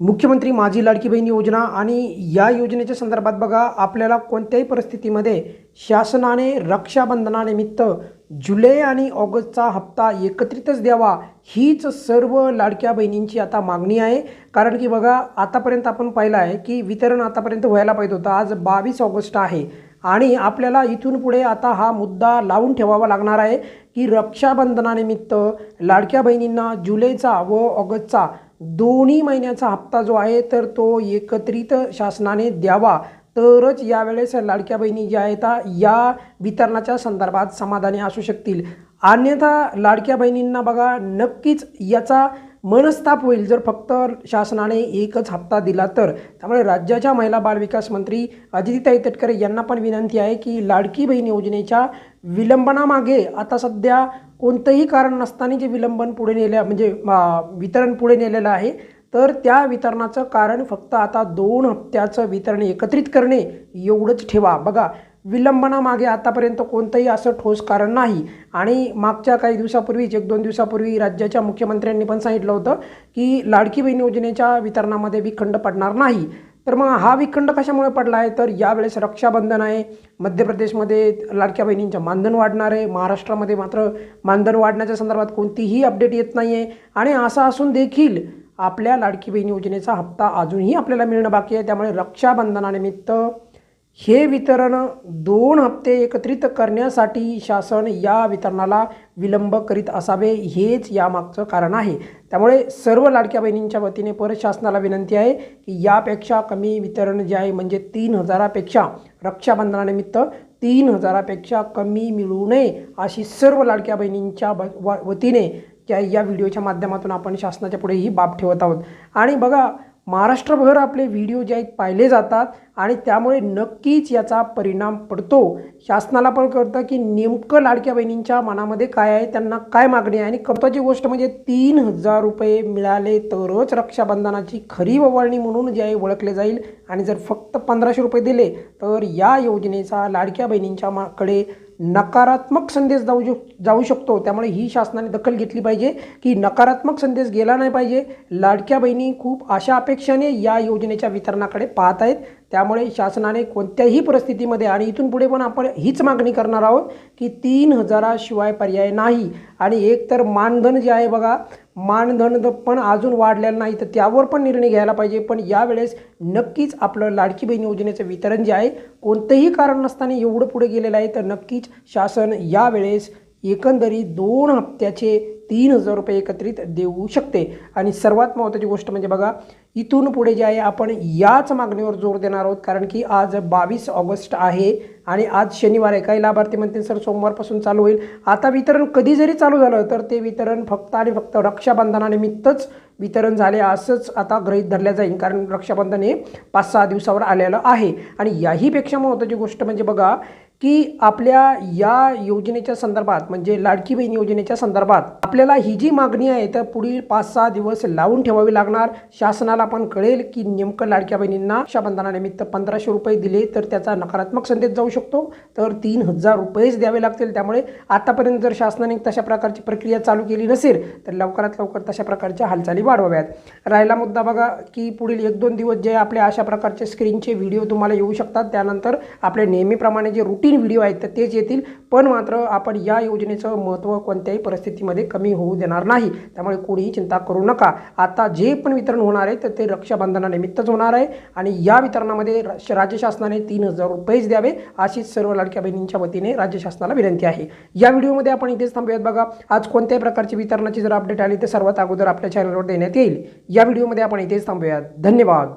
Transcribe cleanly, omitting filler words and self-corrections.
मुख्यमंत्री माझी लाडकी बहीण योजना आणि या योजनेच्या संदर्भात बघा आपल्याला कोणत्याही परिस्थितीमध्ये शासनाने रक्षाबंधनानिमित्त जुलै आणि ऑगस्टचा हप्ता एकत्रितच द्यावा हीच सर्व लाडक्या बहिणींची आता मागणी आहे। कारण की बघा आतापर्यंत आपण पाहिलं आहे की वितरण आतापर्यंत व्हायला पाहिजे होतं। आज 22 ऑगस्ट आहे आणि आपल्याला इथून पुढे आता हा मुद्दा लावून ठेवावा लागणार आहे की रक्षाबंधनानिमित्त लाडक्या बहिणींना जुलैचा व ऑगस्टचा दोन्ही महिन्याचा हप्ता जो आहे तर तो एकत्रित शासनाने द्यावा, तरच यावेळेस लाडक्या बहिणी ज्या आहेत या वितरणाच्या संदर्भात समाधानी असू शकतील। अन्यथा लाडक्या बहिणींना बघा नक्कीच याचा मनस्ताप होईल जर फक्त शासनाने एकच हप्ता दिला तर। त्यामुळे राज्याच्या महिला बाल विकास मंत्री अदितीताई तटकरे यांना पण विनंती आहे की लाडकी बहीण योजनेच्या विलंबनामागे आता सध्या कोणतंही कारण नसताना जे विलंबन पुढे नेले म्हणजे वितरण पुढे नेलेलं आहे तर त्या वितरणाचं कारण फक्त आता 2 हप्त्याचं वितरण एकत्रित करणे एवढंच ठेवा। बघा विलंबनामागे आतापर्यंत कोणतंही असं ठोस कारण नाही आणि मागच्या काही दिवसापूर्वीच 1-2 दिवसापूर्वी राज्याच्या मुख्यमंत्र्यांनी पण सांगितलं होतं की लाडकी बहीण योजनेच्या वितरणामध्ये विखंड पडणार नाही। तर मग हा विखंड कशामुळे पडला आहे तर यावेळेस रक्षाबंधन आहे, मध्य प्रदेशमध्ये लाडक्या बहिणींचं मानधन वाढणार आहे, महाराष्ट्रामध्ये मात्र मानधन वाढण्याच्या संदर्भात कोणतीही अपडेट येत नाही आहे आणि असं असून देखील आपल्या लाडकी बहीण योजनेचा हप्ता अजूनही आपल्याला मिळणं बाकी आहे। त्यामुळे रक्षाबंधनानिमित्त हे वितरण 2 हप्ते एकत्रित करण्यासाठी शासन या वितरणाला विलंब करीत असावे हेच यामागचं कारण आहे। त्यामुळे सर्व लाडक्या बहिणींच्या वतीने परत शासनाला विनंती आहे की यापेक्षा कमी वितरण जे आहे म्हणजे 3000पेक्षा रक्षाबंधनानिमित्त 3000पेक्षा कमी मिळू नये अशी सर्व लाडक्या बहिणींच्या वतीने या व्हिडिओच्या माध्यमातून आपण शासनाच्या पुढे ही बाब ठेवत आहोत। आणि बघा महाराष्ट्रभर आपले व्हिडिओ जे आहेत पाहिले जातात आणि त्यामुळे नक्कीच याचा परिणाम पडतो। शासनाला पण कळतं की नेमकं लाडक्या बहिणींच्या मनामध्ये काय आहे, त्यांना काय मागणी आहे। आणि महत्त्वाची गोष्ट म्हणजे 3000 रुपये मिळाले तरच रक्षाबंधनाची खरी ओवाळणी म्हणून जे आहे ओळखले जाईल आणि जर फक्त 1500 रुपये दिले तर या योजनेचा लाडक्या बहिणींच्या कडे नकारात्मक संदेश जाऊ शकतो। त्यामुळे ही शासनाने दखल घेतली पाहिजे की नकारात्मक संदेश गेला नाही पाहिजे। लाडक्या बहिणी खूप आशा अपेक्षाने या योजनेच्या वितरणाकडे पाहत आहेत। त्यामुळे शासनाने कोणत्याही परिस्थितीमध्ये आणि इथून पुढे पण आपण हीच मागणी करणार आहोत की 3000 शिवाय पर्याय नाही। आणि एक तर मानधन जे आहे बघा मानधन पण अजून वाढलेलं नाही तर त्यावर पण निर्णय घ्यायला पाहिजे। पण यावेळेस नक्कीच आपलं लाडकी बहीण योजनेचं वितरण जे आहे कोणतेही कारण नसताना एवढं पुढे गेलेलं आहे तर नक्कीच शासन यावेळेस एकंदरीत 2 हप्त्याचे 3000 रुपये एकत्रित देऊ शकते। आणि सर्वात महत्त्वाची गोष्ट म्हणजे बघा इथून पुढे जे आहे आपण याच मागणीवर जोर देणार आहोत। कारण की आज 22 ऑगस्ट आहे आणि आज शनिवार आहे। काही लाभार्थी म्हणतील सर सोमवारपासून चालू होईल। आता वितरण कधी जरी चालू झालं तर ते वितरण फक्त आणि फक्त रक्षाबंधनानिमित्तच वितरण झाले असंच आता गृहीत धरल्या जाईल। कारण रक्षाबंधन हे 5-6 दिवसावर आलेलं आहे। आणि याहीपेक्षा महत्त्वाची गोष्ट म्हणजे बघा की आपल्या या योजनेच्या संदर्भात म्हणजे लाडकी बहीण योजनेच्या संदर्भात आपल्याला ही जी मागणी आहे तर पुढील 5-6 दिवस लावून ठेवावी लागणार। शासनाला पण कळेल की नेमकं लाडक्या बहिणींना रक्षाबंधनानिमित्त 1500 रुपये दिले तर त्याचा नकारात्मक संदेश जाऊ शकतो तर 3000 रुपयेच द्यावे लागतील। त्यामुळे आतापर्यंत जर शासनाने तशा प्रकारची प्रक्रिया चालू केली नसेल तर लवकरात लवकर तशा प्रकारच्या हालचाली वाढवाव्यात। राहिला मुद्दा बघा की पुढील 1-2 दिवस जे आपल्या अशा प्रकारचे स्क्रीनचे व्हिडिओ तुम्हाला येऊ शकतात। त्यानंतर आपले नेहमीप्रमाणे जे रूटीन व्हिडिओ आहेत तर तेच येतील। पण मात्र आपण या योजनेचं महत्त्व कोणत्याही परिस्थितीमध्ये कमी होऊ देणार नाही। त्यामुळे कोणीही चिंता करू नका। आता जे पण वितरण होणार आहे तर ते रक्षाबंधनानिमित्तच होणार आहे आणि या वितरणामध्ये राज्य शासनाने 3000 रुपयेच द्यावे अशी सर्व लाडक्या बहिणींच्या वतीने राज्य शासनाला विनंती आहे। या व्हिडिओमध्ये आपण इथेच थांबूयात। बघा आज कोणत्याही प्रकारची वितरणाची जर अपडेट आली तर सर्वात अगोदर आपल्या चॅनलवर देण्यात येईल। या व्हिडिओमध्ये आपण इथेच थांबूयात। धन्यवाद।